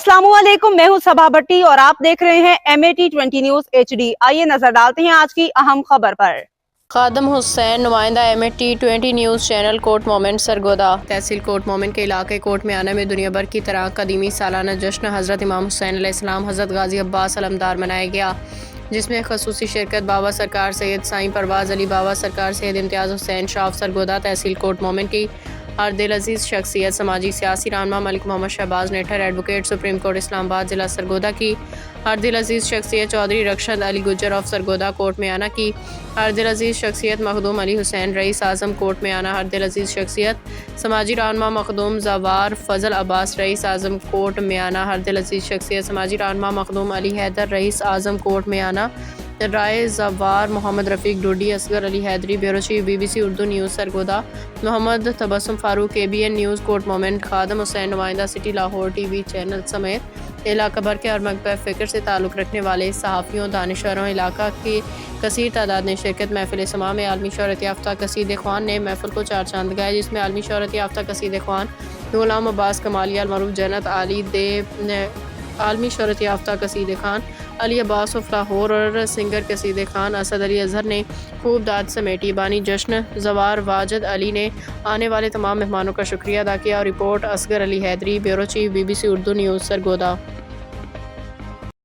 अस्सलाम वालेकुम, मैं हूं सबा भट्टी और आप देख रहे हैं MAT20 न्यूज HD। आइए नजर डालते हैं आज की अहम खबर पर। खादम हुसैन नुमाइंदा MAT20 news channel Kot Momin Sargodha. तहसील कोट मोमेंट के इलाके कोट में आना में दुनिया भर की तरह कदीमी सालाना जश्न हज़रत इमाम हुसैन अलैहिस्सलाम हज़रत गाजी अब्बास अलमदार मनाया गया, जिसमें खसूसी शिरकत बाबा सरकार सैयद साईं परवाज़ अली बाबा सरकार सैयद इम्तियाज़ हुसैन शाफ सरगोदा तहसील कोट मोमेंट की हर दिल अजीज़ शख्सियत समाजी सियासी रहनुमा मलिक मोहम्मद शहबाज नेठर एडवोकेट सुप्रीम कोर्ट इस्लामाबाद जिला सरगोदा की हर दिल अजीज़ शख्सियत चौधरी रक्षद अली गुज्जर ऑफ सरगोदा कोर्ट में आना की हर दिल अजीज़ शख्सियत मखदूम अली हुसैन रईस आज़म कोर्ट में आना हर दिल अजीज़ शख्सियत समाजी रहनुमा मखदूम ज़वार फजल अब्बास रईस आज़म कोर्ट में आना हर दिल अजीज़ शख्सियत समाजी रहनुमा मखदूम अली हैदर रईस आज़म कोर्ट में आना Rai Zawar Muhammad Rafiq Dodi Asghar Ali Hydari bureau chief BBC Urdu news Sargodha Muhammad Tabassum Farooq ABN news Kot Momin Khadim Hussain नुमाइंदा सिटी लाहौर TV चैनल समेत इलाका भर के और मकबह फ़िक्र से ताल्लुक़ रखने वाले सहाफ़ियों दानिशवरों इलाका की कसीर तादाद ने शिरकत। महफिल समा में आलमी शोहरत याफ्ता कसीदे ख़्वान ने महफिल को चार चांद लगाए, जिसमें आलमी शोहरत याफ्ता कसीदे ख़्वान गुलाम अब्बास कमालिया मरूफ जन्नत आली दे आलमी शोहरत याफ्ता कसीदे खान अली अब्बास ऑफ लाहौर और सिंगर कसीदे खान असद अली अजहर ने खूब दाद समेटी। बानी जश्न ज़वार वाजिद अली ने आने वाले तमाम मेहमानों का शुक्रिया अदा किया और report Asghar Ali Hydari bureau chief BBC Urdu news Sargodha.